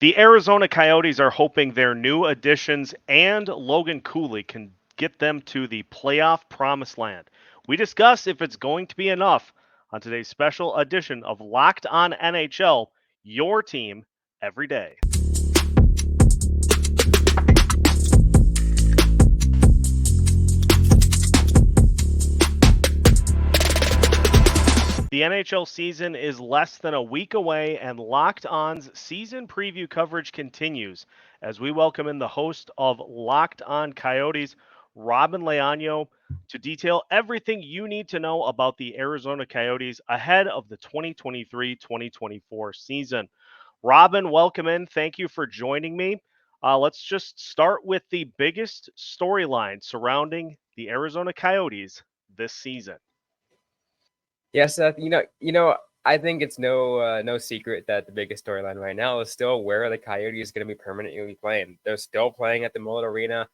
The Arizona Coyotes are hoping their new additions and Logan Cooley can get them to the playoff promised land. We discuss if it's going to be enough on today's special edition of Locked On NHL, your team every day. The NHL season is less than a week away, and Locked On's season preview coverage continues as we welcome in the host of Locked On Coyotes, Robin Leano, to detail everything you need to know about the Arizona Coyotes ahead of the 2023-2024 season. Robin, welcome in. Thank you for joining me. Let's just start with the biggest storyline surrounding the Arizona Coyotes this season. Yes, Seth. I think it's no secret that the biggest storyline right now is still where the Coyotes going to be permanently playing. They're still playing at the Mullett Arena.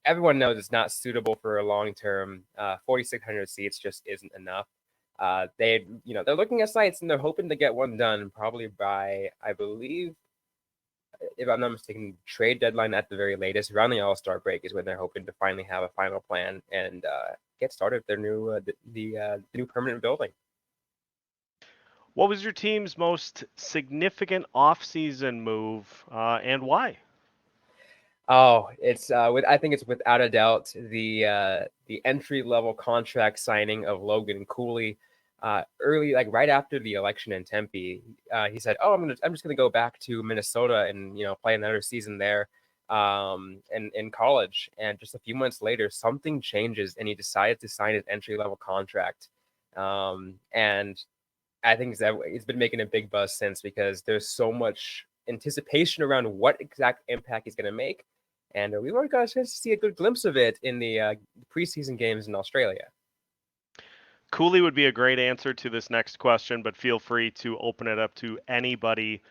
Everyone knows it's not suitable for a long term. 4,600 seats just isn't enough. They're looking at sites and they're hoping to get one done probably by, I believe, if I'm not mistaken, trade deadline at the very latest. Around the All-Star break is when they're hoping to finally have a final plan and get started with their new the new permanent building. What was your team's most significant offseason move, and why? Oh, I think it's without a doubt the entry level contract signing of Logan Cooley. Early, like right after the election in Tempe, he said, "Oh, I'm just gonna go back to Minnesota and play another season there, in college." And just a few months later, something changes, and he decided to sign his entry level contract. And I think it's been making a big buzz since because there's so much anticipation around what exact impact he's going to make. And we've already got a chance to see a good glimpse of it in the preseason games in Australia. Cooley would be a great answer to this next question, but feel free to open it up to anybody.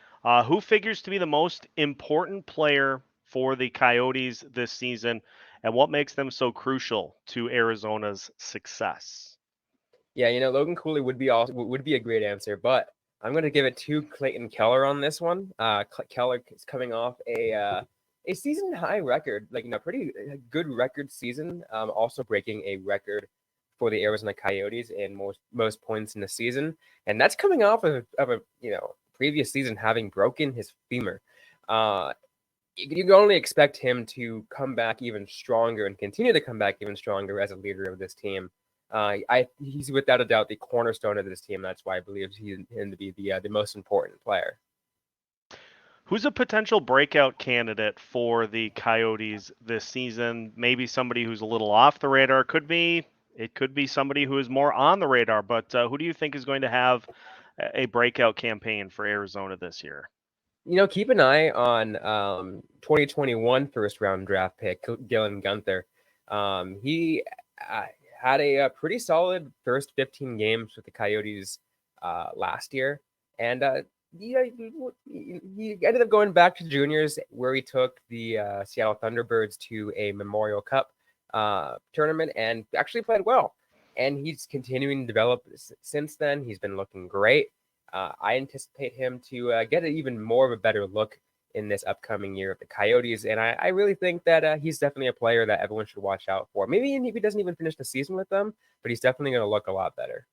Who figures to be the most important player for the Coyotes this season, and what makes them so crucial to Arizona's success? Yeah, Logan Cooley would be a great answer, but I'm going to give it to Clayton Keller on this one. Keller is coming off a season high record, pretty good record season. Also breaking a record for the Arizona Coyotes in most points in the season, and that's coming off of a previous season having broken his femur. You can only expect him to come back even stronger and continue to come back even stronger as a leader of this team. He's without a doubt the cornerstone of this team. That's why I believe he's him to be the most important player. Who's a potential breakout candidate for the Coyotes this season? Maybe somebody who's a little off the radar. It could be somebody who is more on the radar. But who do you think is going to have a breakout campaign for Arizona this year? Keep an eye on 2021 first round draft pick Dylan Guenther. He had a pretty solid first 15 games with the Coyotes last year, and he ended up going back to juniors where he took the Seattle Thunderbirds to a Memorial Cup tournament and actually played well. And he's continuing to develop since then. He's been looking great. I anticipate him to get even more of a better look in this upcoming year of the Coyotes. And I really think that he's definitely a player that everyone should watch out for. Maybe if he doesn't even finish the season with them, but he's definitely going to look a lot better.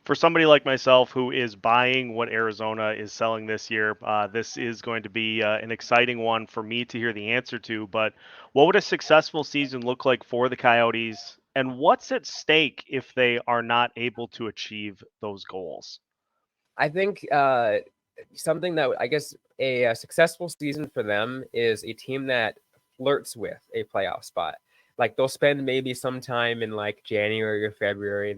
For somebody like myself who is buying what Arizona is selling this year, this is going to be an exciting one for me to hear the answer to. But what would a successful season look like for the Coyotes? And what's at stake if they are not able to achieve those goals? I think something that I guess a successful season for them is a team that flirts with a playoff spot. Like they'll spend maybe some time in like January or February.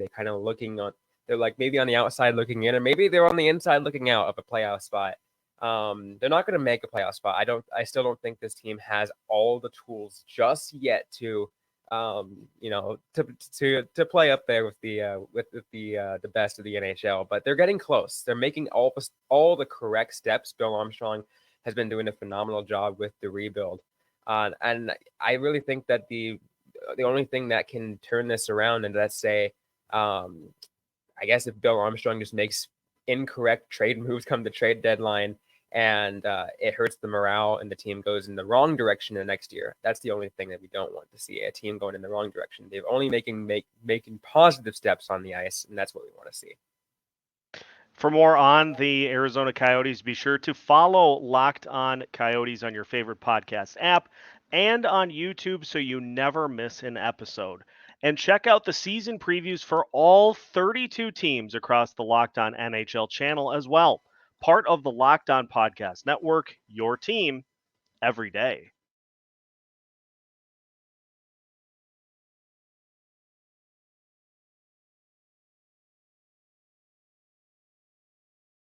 They're like maybe on the outside looking in, or maybe they're on the inside looking out of a playoff spot. They're not going to make a playoff spot. I still don't think this team has all the tools just yet to to play up there with the best of the NHL, but they're getting close. They're making all the correct steps. Bill Armstrong has been doing a phenomenal job with the rebuild, and I really think that the only thing that can turn this around, and let's say, I guess if Bill Armstrong just makes incorrect trade moves come the trade deadline, and it hurts the morale, and the team goes in the wrong direction the next year. That's the only thing that we don't want to see, a team going in the wrong direction. They're only making positive steps on the ice, and that's what we want to see. For more on the Arizona Coyotes, be sure to follow Locked On Coyotes on your favorite podcast app and on YouTube so you never miss an episode. And check out the season previews for all 32 teams across the Locked On NHL channel as well. Part of the Locked On Podcast Network, your team every day.